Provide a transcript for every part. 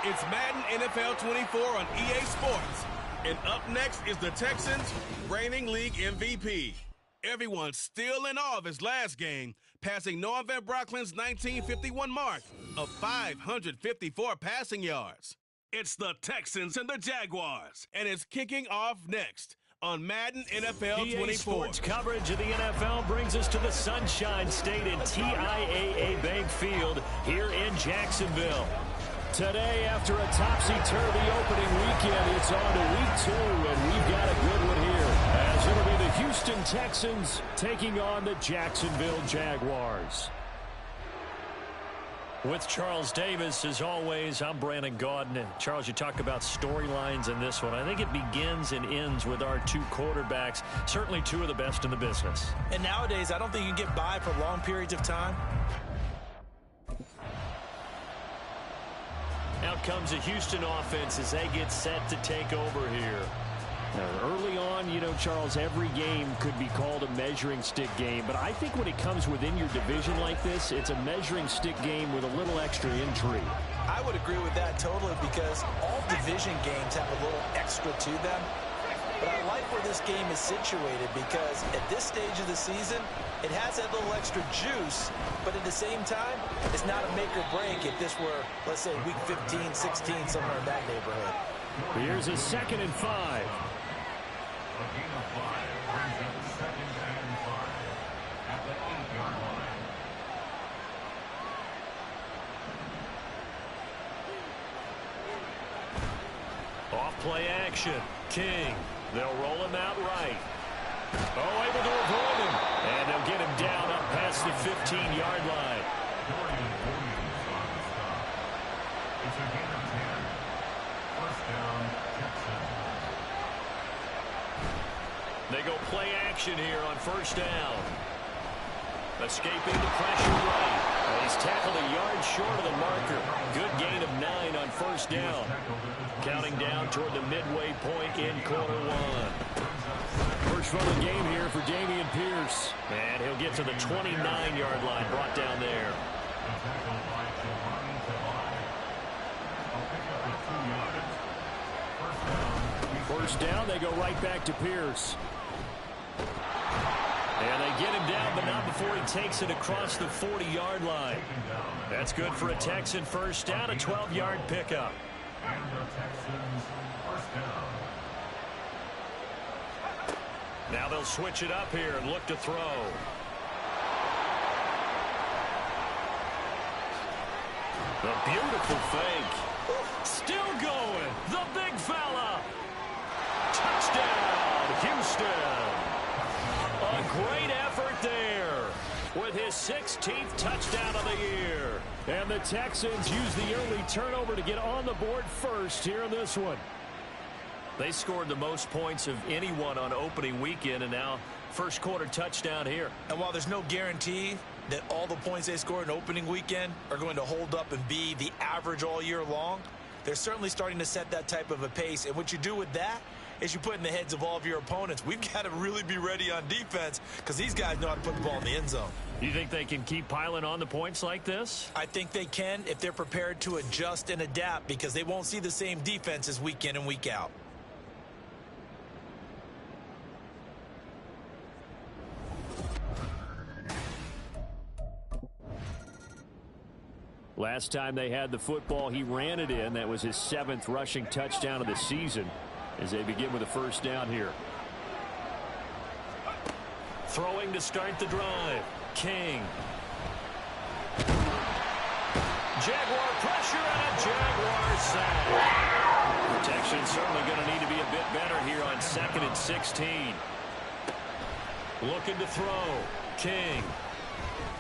It's Madden NFL 24 on EA Sports. And up next is the Texans' reigning league MVP. Everyone's still in awe of his last game, passing Noah Van Brocklin's 1951 mark of 554 passing yards. It's the Texans and the Jaguars, and it's kicking off next on Madden NFL 24. EA Sports coverage of the NFL brings us to the Sunshine State in TIAA Bank Field here in Jacksonville. Today, after a topsy-turvy opening weekend, it's on to week 2, and we've got a good one here, as it'll be the Houston Texans taking on the Jacksonville Jaguars. With Charles Davis, as always, I'm Brandon Gaudin. And Charles, you talk about storylines in this one. I think it begins and ends with our two quarterbacks, certainly two of the best in the business. And nowadays, I don't think you can get by for long periods of time. Out comes the Houston offense as they get set to take over here. Early on, you know, Charles, every game could be called a measuring stick game. But I think when it comes within your division like this, it's a measuring stick game with a little extra intrigue. I would agree with that totally because all division games have a little extra to them. But I like where this game is situated because at this stage of the season, it has that little extra juice, but at the same time, it's not a make or break if this were, let's say, week 15, 16, somewhere in that neighborhood. Here's a 2nd and 5. Off play action. King. They'll roll him out right. Oh, able to avoid him. And they'll get him down up past the 15-yard line. They go play action here on 1st down. Escaping the pressure right. And he's tackled a yard short of the marker. Good gain of 9 on 1st down. Counting down toward the midway point in quarter 1. First run of the game here for Dameon Pierce. And he'll get to the 29-yard line, brought down there. First down, they go right back to Pierce. And they get him down, but not before he takes it across the 40-yard line. That's good for a Texan first down, a 12-yard pickup. Now they'll switch it up here and look to throw. A beautiful fake. Still going. The big fella. Touchdown, Houston. A great effort there with his 16th touchdown of the year. And the Texans use the early turnover to get on the board first here in this one. They scored the most points of anyone on opening weekend, and now first quarter touchdown here. And while there's no guarantee that all the points they scored in opening weekend are going to hold up and be the average all year long, they're certainly starting to set that type of a pace. And what you do with that is you put in the heads of all of your opponents, we've got to really be ready on defense because these guys know how to put the ball in the end zone. You think they can keep piling on the points like this? I think they can if they're prepared to adjust and adapt because they won't see the same defenses week in and week out. Last time they had the football, he ran it in. That was his 7th rushing touchdown of the season as they begin with a first down here. Throwing to start the drive. King. Jaguar pressure and a Jaguar sack. Protection certainly going to need to be a bit better here on 2nd and 16. Looking to throw. King.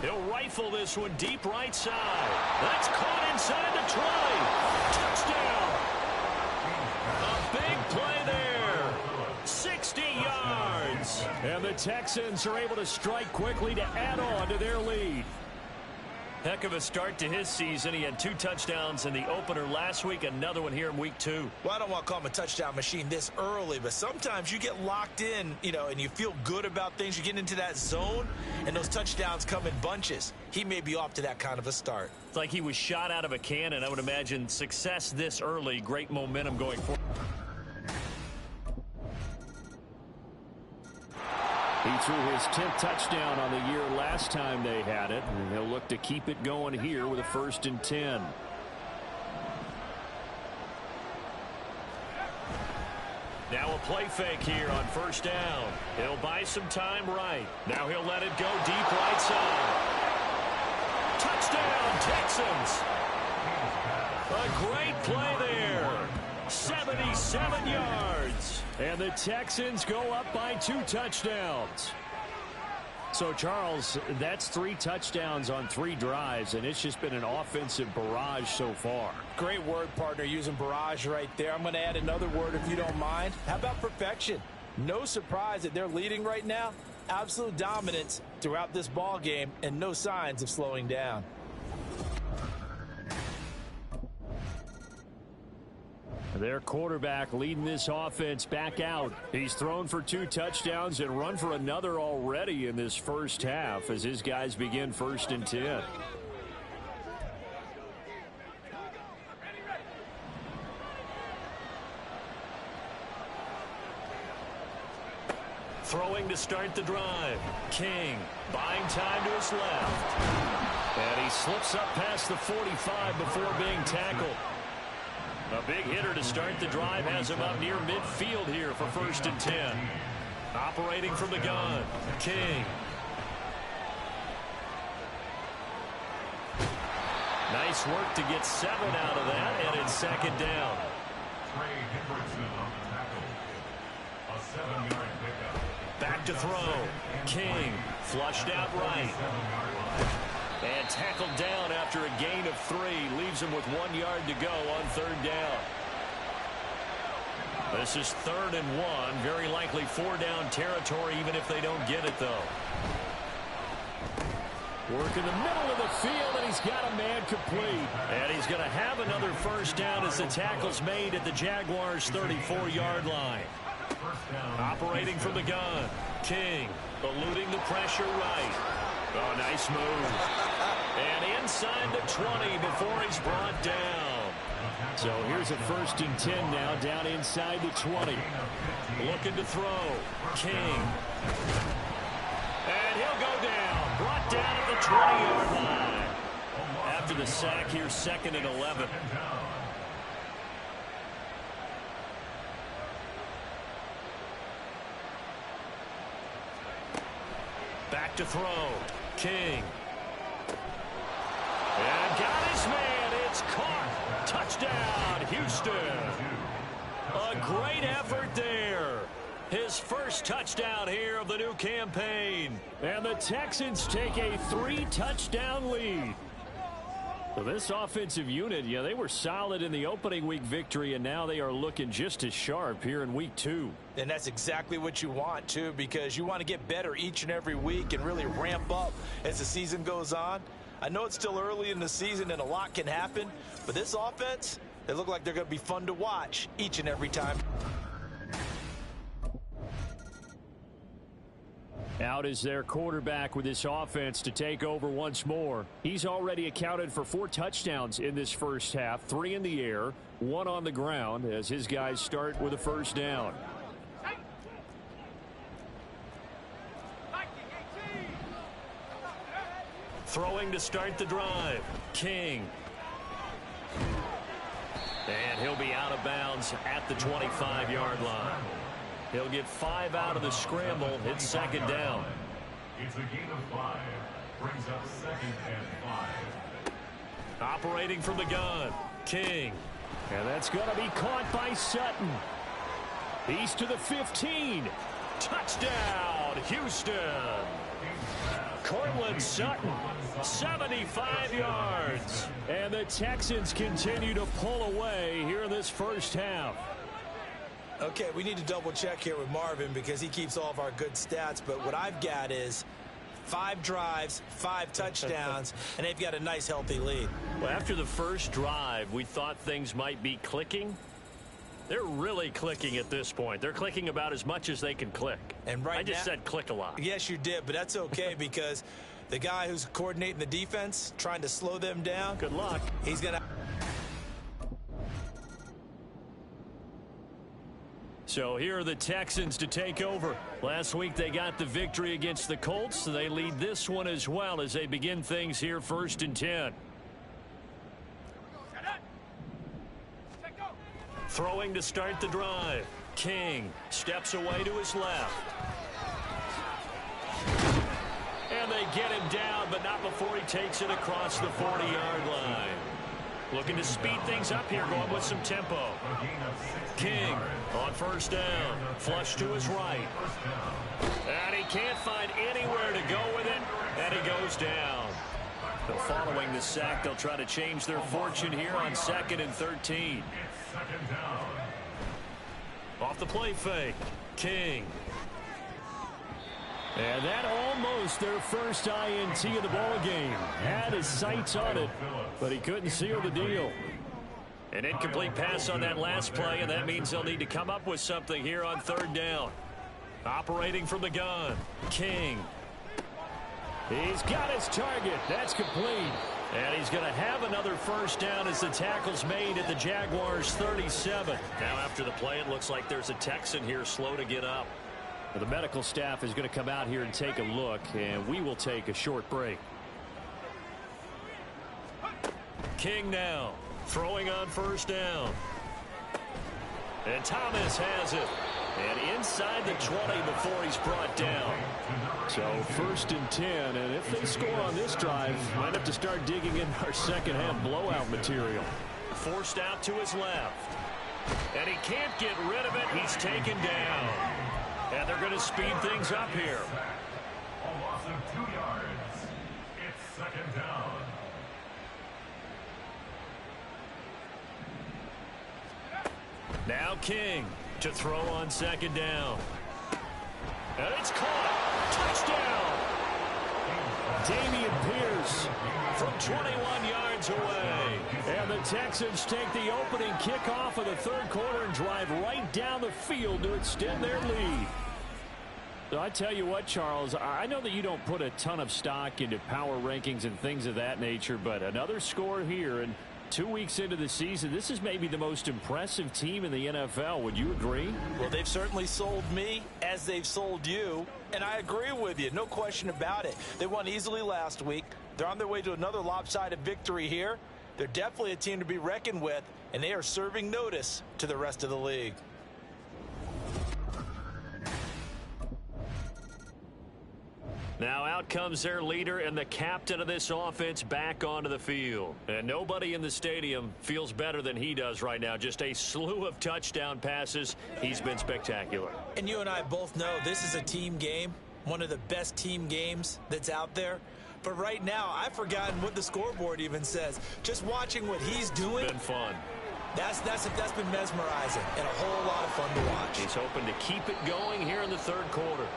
He'll rifle this one deep right side. That's caught inside the 20. Touchdown. A big play there. 60 yards. And the Texans are able to strike quickly to add on to their lead. Heck of a start to his season. He had 2 touchdowns in the opener last week, another one here in week 2. Well, I don't want to call him a touchdown machine this early, but sometimes you get locked in, and you feel good about things. You get into that zone, and those touchdowns come in bunches. He may be off to that kind of a start. It's like he was shot out of a cannon. I would imagine success this early, great momentum going forward. He threw his 10th touchdown on the year last time they had it, and he'll look to keep it going here with a 1st and 10. Now a play fake here on 1st down. He'll buy some time right. Now he'll let it go deep right side. Touchdown, Texans. A great play there. 77 yards. And the Texans go up by 2 touchdowns. So, Charles, that's 3 touchdowns on 3 drives, and it's just been an offensive barrage so far. Great word, partner, using barrage right there. I'm going to add another word if you don't mind. How about perfection? No surprise that they're leading right now. Absolute dominance throughout this ball game and no signs of slowing down. Their quarterback leading this offense back out. He's thrown for 2 touchdowns and run for another already in this first half as his guys begin 1st and 10. Throwing to start the drive. King buying time to his left. And he slips up past the 45 before being tackled. A big hitter to start the drive has him up near midfield here for 1st and 10. Operating from the gun, King. Nice work to get 7 out of that, and it's 2nd down. Back to throw. King flushed out right. And tackled down after a gain of 3. Leaves him with 1 yard to go on 3rd down. This is 3rd and 1. Very likely 4-down territory, even if they don't get it, though. Work in the middle of the field, and he's got a man complete. And he's going to have another 1st down as the tackle's made at the Jaguars' 34-yard line. Operating from the gun. King eluding the pressure right. Oh, nice move. And inside the 20 before he's brought down. So here's a 1st and 10 now down inside the 20. Looking to throw. King. And he'll go down. Brought down at the 20-yard line. After the sack here, 2nd and 11. Back to throw. King. And got his man. It's caught. Touchdown, Houston. A great effort there. His 1st touchdown here of the new campaign. And the Texans take a 3-touchdown lead. So this offensive unit, they were solid in the opening week victory, and now they are looking just as sharp here in week 2. And that's exactly what you want, too, because you want to get better each and every week and really ramp up as the season goes on. I know it's still early in the season and a lot can happen, but this offense, they look like they're going to be fun to watch each and every time. Out is their quarterback with this offense to take over once more. He's already accounted for 4 touchdowns in this first half, 3 in the air, 1 on the ground as his guys start with a 1st down. Throwing to start the drive. King. And he'll be out of bounds at the 25-yard line. He'll get 5 out of the scramble. It's 2nd down. It's a gain of 5. Brings up 2nd and 5. Operating from the gun. King. And that's going to be caught by Sutton. He's to the 15. Touchdown, Houston. Cortland Sutton, 75 yards. And the Texans continue to pull away here in this first half. Okay, we need to double check here with Marvin because he keeps all of our good stats, but what I've got is 5 drives, 5 touchdowns, and they've got a nice, healthy lead. Well, after the first drive, we thought things might be clicking. They're really clicking at this point. They're clicking about as much as they can click. And right I just now, said click a lot. Yes, you did, but that's okay because the guy who's coordinating the defense, trying to slow them down. Good luck. He's going to... So here are the Texans to take over. Last week they got the victory against the Colts, so they lead this one as well as they begin things here 1st and 10. Throwing to start the drive. King steps away to his left. And they get him down, but not before he takes it across the 40-yard line. Looking to speed things up here, going with some tempo. King on 1st down. Flush to his right. And he can't find anywhere to go with it, and he goes down. But following the sack, they'll try to change their fortune here on 2nd and 13. Off the play fake. King. And that almost their first INT of the ball game. Had his sights on it, but he couldn't seal the deal. An incomplete pass on that last play, and that means they'll need to come up with something here on 3rd down. Operating from the gun. King. He's got his target. That's complete. And he's going to have another 1st down as the tackle's made at the Jaguars' 37. Now after the play, it looks like there's a Texan here slow to get up. Well, the medical staff is going to come out here and take a look, and we will take a short break. King now throwing on 1st down. And Thomas has it. And inside the 20 before he's brought down. So 1st and 10, and if they score on this drive, might have to start digging in our second-half blowout material. Forced out to his left. And he can't get rid of it. He's taken down. And they're going to speed things up here. A loss of 2 yards. It's 2nd down. Now King to throw on 2nd down. And it's caught. Touchdown. Dameon Pierce from 21 yards away. And the Texans take the opening kickoff of the 3rd quarter and drive right down the field to extend their lead. So I tell you what, Charles, I know that you don't put a ton of stock into power rankings and things of that nature, but another score here, and 2 weeks into the season, this is maybe the most impressive team in the NFL. Would you agree? Well, they've certainly sold me as they've sold you, and I agree with you. No question about it. They won easily last week. They're on their way to another lopsided victory here. They're definitely a team to be reckoned with, and they are serving notice to the rest of the league. Now out comes their leader and the captain of this offense back onto the field. And nobody in the stadium feels better than he does right now. Just a slew of touchdown passes. He's been spectacular. And you and I both know this is a team game, one of the best team games that's out there. But right now, I've forgotten what the scoreboard even says. Just watching what he's doing. Been fun. That's been mesmerizing and a whole lot of fun to watch. He's hoping to keep it going here in the 3rd quarter.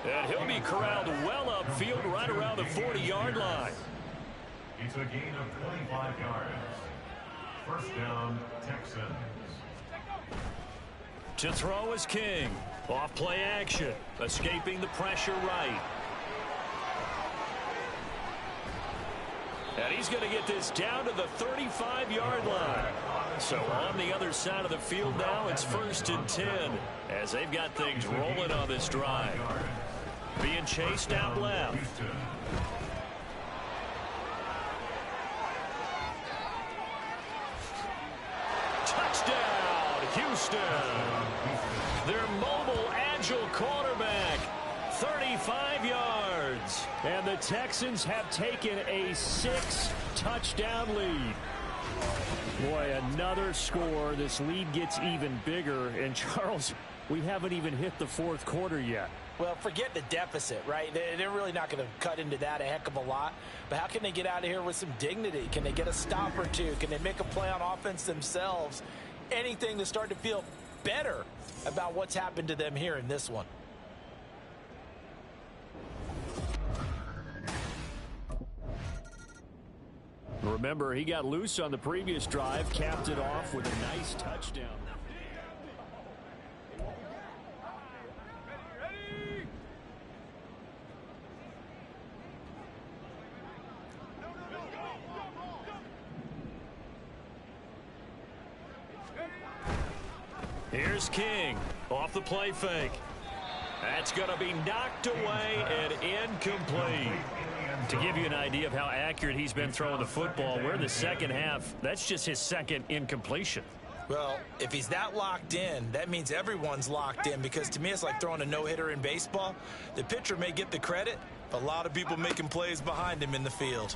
And he'll be corralled well upfield right around the 40-yard line. It's a gain of 25 yards. 1st down, Texans. To throw is King. Off play action. Escaping the pressure right. And he's going to get this down to the 35-yard line. So on the other side of the field now, it's 1st and 10 as they've got things rolling on this drive. Being chased out left. Touchdown, Houston. Their mobile, agile quarterback, 35 yards. And the Texans have taken a 6-touchdown lead. Boy, another score. This lead gets even bigger. And, Charles, we haven't even hit the 4th quarter yet. Well, forget the deficit, right? They're really not going to cut into that a heck of a lot. But how can they get out of here with some dignity? Can they get a stop or two? Can they make a play on offense themselves? Anything to start to feel better about what's happened to them here in this one. Remember, he got loose on the previous drive, capped it off with a nice touchdown. Here's King off the play fake. That's going to be knocked away and incomplete. To give you an idea of how accurate he's been throwing the football, we're in the second half. That's just his second incompletion. Well, if he's that locked in, that means everyone's locked in, because to me it's like throwing a no-hitter in baseball. The pitcher may get the credit, but a lot of people making plays behind him in the field.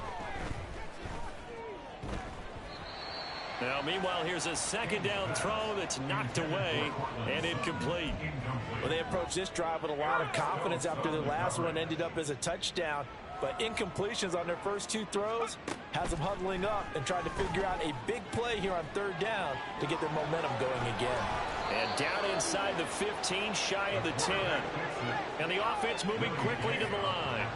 Now, meanwhile, here's a second down throw that's knocked away and incomplete. Well, they approached this drive with a lot of confidence after the last one ended up as a touchdown. But incompletions on their first two throws has them huddling up and trying to figure out a big play here on third down to get their momentum going again. And down inside the 15, shy of the 10. And the offense moving quickly to the line.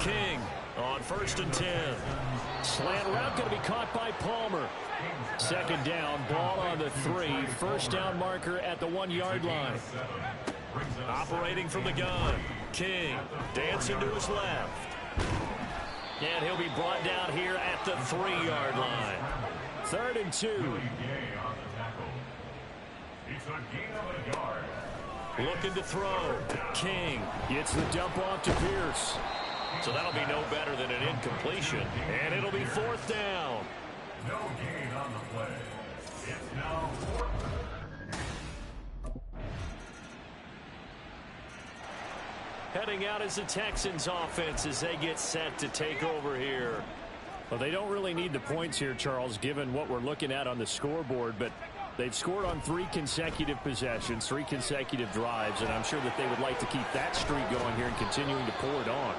King on 1st and 10. Slant route going to be caught by Palmer. Second down, ball on the 3. First down marker at the 1-yard line. Operating from the gun. King dancing to his left. And he'll be brought down here at the 3-yard line. 3rd and 2. Looking to throw. King Gets the dump off to Pierce. So that'll be no better than an incompletion. And it'll be 4th down. No gain on the play. It's now 4th. Heading out is the Texans offense as they get set to take over here. Well, they don't really need the points here, Charles, given what we're looking at on the scoreboard, but they've scored on 3 consecutive possessions, 3 consecutive drives, and I'm sure that they would like to keep that streak going here and continuing to pull it on.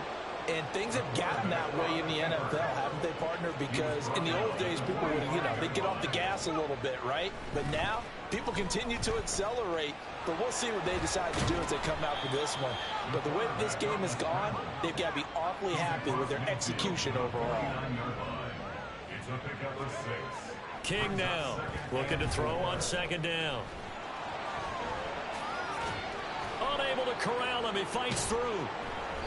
And things have gotten that way in the NFL, haven't they, partner? Because in the old days, people would, they'd get off the gas a little bit, right? But now, people continue to accelerate. But we'll see what they decide to do as they come out for this one. But the way this game has gone, they've got to be awfully happy with their execution overall. It's a pickup of 6. King now looking to throw on 2nd down. Unable to corral him. He fights through.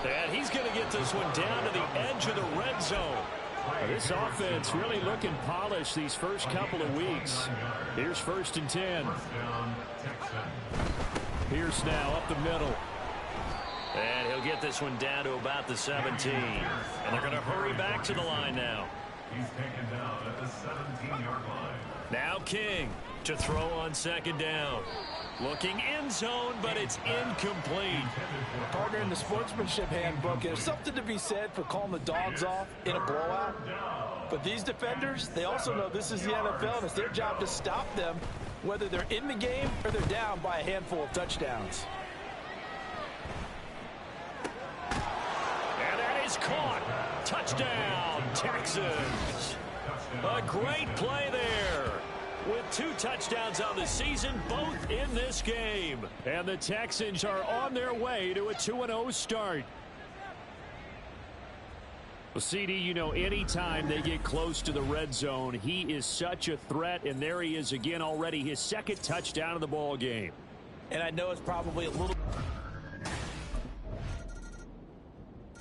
And he's going to get this one down to the edge of the red zone. This offense really looking polished these first couple of weeks. Here's 1st and 10. Pierce now up the middle. And he'll get this one down to about the 17. And they're going to hurry back to the line now. He's taken down at the 17-yard line. Now King to throw on 2nd down. Looking end zone, but it's incomplete. Partner, in the sportsmanship handbook, there's something to be said for calling the dogs off in a blowout. But these defenders, they also know this is the NFL, and it's their job to stop them, whether they're in the game or they're down by a handful of touchdowns. And that is caught. Touchdown, Texans. A great play there. With 2 touchdowns on the season, both in this game. And the Texans are on their way to a 2-0 start. Well, CD, anytime they get close to the red zone, he is such a threat, and there he is again already, his 2nd touchdown of the ball game. And I know it's probably a little...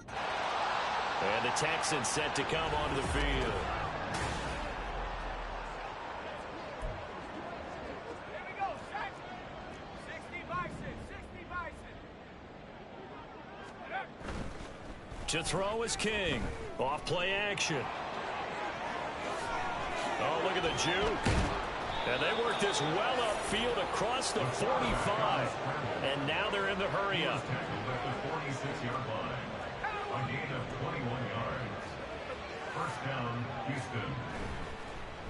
And the Texans set to come onto the field. To throw is King. Off play action. Oh, look at the juke. And they work this well upfield across the 45. And now they're in the hurry up. At the 46-yard line. A gain of 21 yards. 1st down, Houston.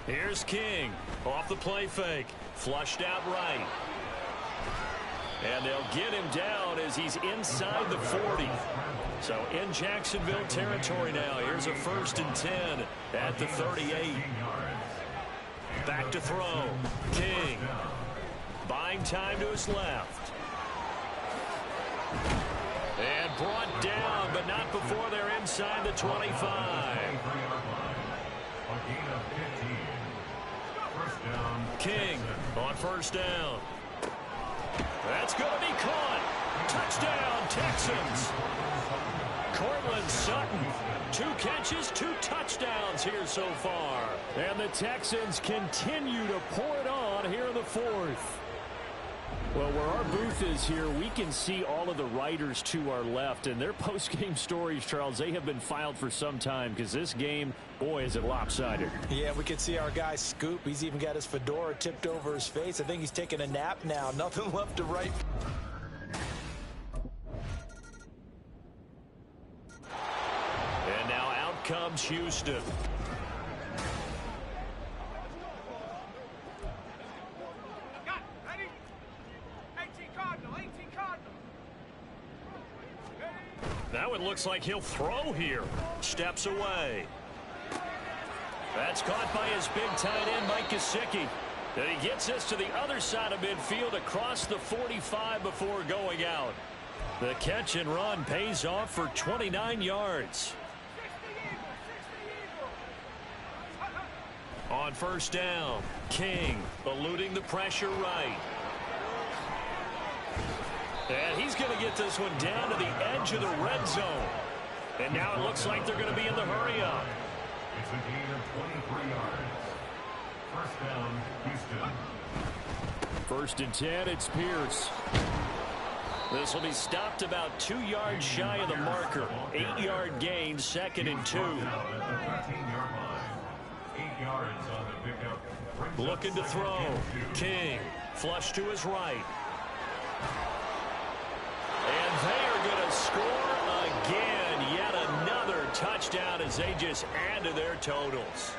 Here's King. Off the play fake. Flushed out right. And they'll get him down as he's inside the 40. So in Jacksonville territory now. Here's a 1st and 10 at the 38. Back to throw. King. Buying time to his left. And brought down, but not before they're inside the 25. A gain of 15. First down. King on first down. That's going to be caught. Touchdown, Texans. Cortland Sutton, 2 catches, 2 touchdowns here so far. And the Texans continue to pour it on here in the 4th. Well, where our booth is here, we can see all of the writers to our left. And their post-game stories, Charles, they have been filed for some time because this game, boy, is it lopsided. Yeah, we can see our guy Scoop. He's even got his fedora tipped over his face. I think he's taking a nap now. Nothing left to write. And now out comes Houston. Now it looks like he'll throw here. Steps away. That's caught by his big tight end, Mike Gesicki. And he gets this to the other side of midfield across the 45 before going out. The catch and run pays off for 29 yards. On first down, King eluding the pressure right. And he's going to get this one down to the edge of the red zone. And now it looks like they're going to be in the hurry-up. It's a gain of 23 yards. First down, Houston. First and 10, it's Pierce. This will be stopped about 2 yards shy of the marker. 8-yard gain, 2nd and 2. 13-yard line. 8 yards on the pickup. Looking to throw. King, flush to his right. And they are going to score again. Yet another touchdown as they just add to their totals.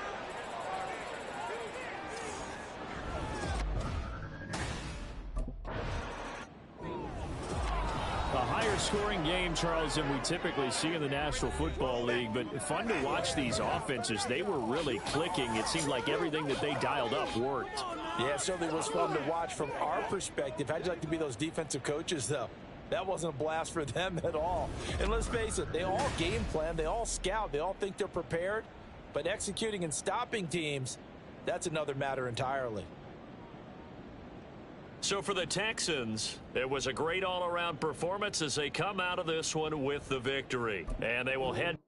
A higher scoring game, Charles, than we typically see in the National Football League, but fun to watch these offenses. They were really clicking. It seemed like everything that they dialed up worked. Yeah, it certainly was fun to watch from our perspective. How'd you like to be those defensive coaches, though? That wasn't a blast for them at all. And let's face it, they all game plan, they all scout, they all think they're prepared. But executing and stopping teams, that's another matter entirely. So for the Texans, it was a great all-around performance as they come out of this one with the victory. And they will head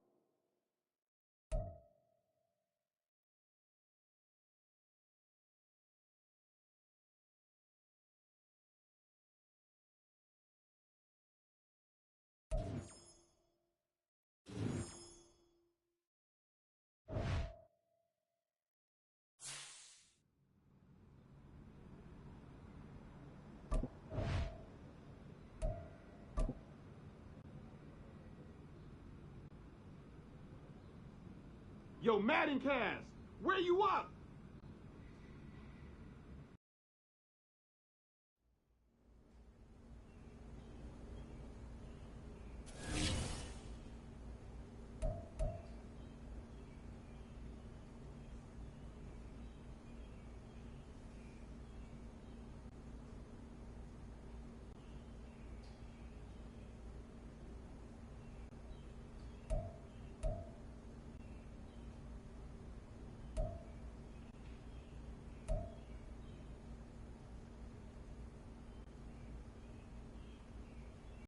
Yo, Madden Cast, where you up?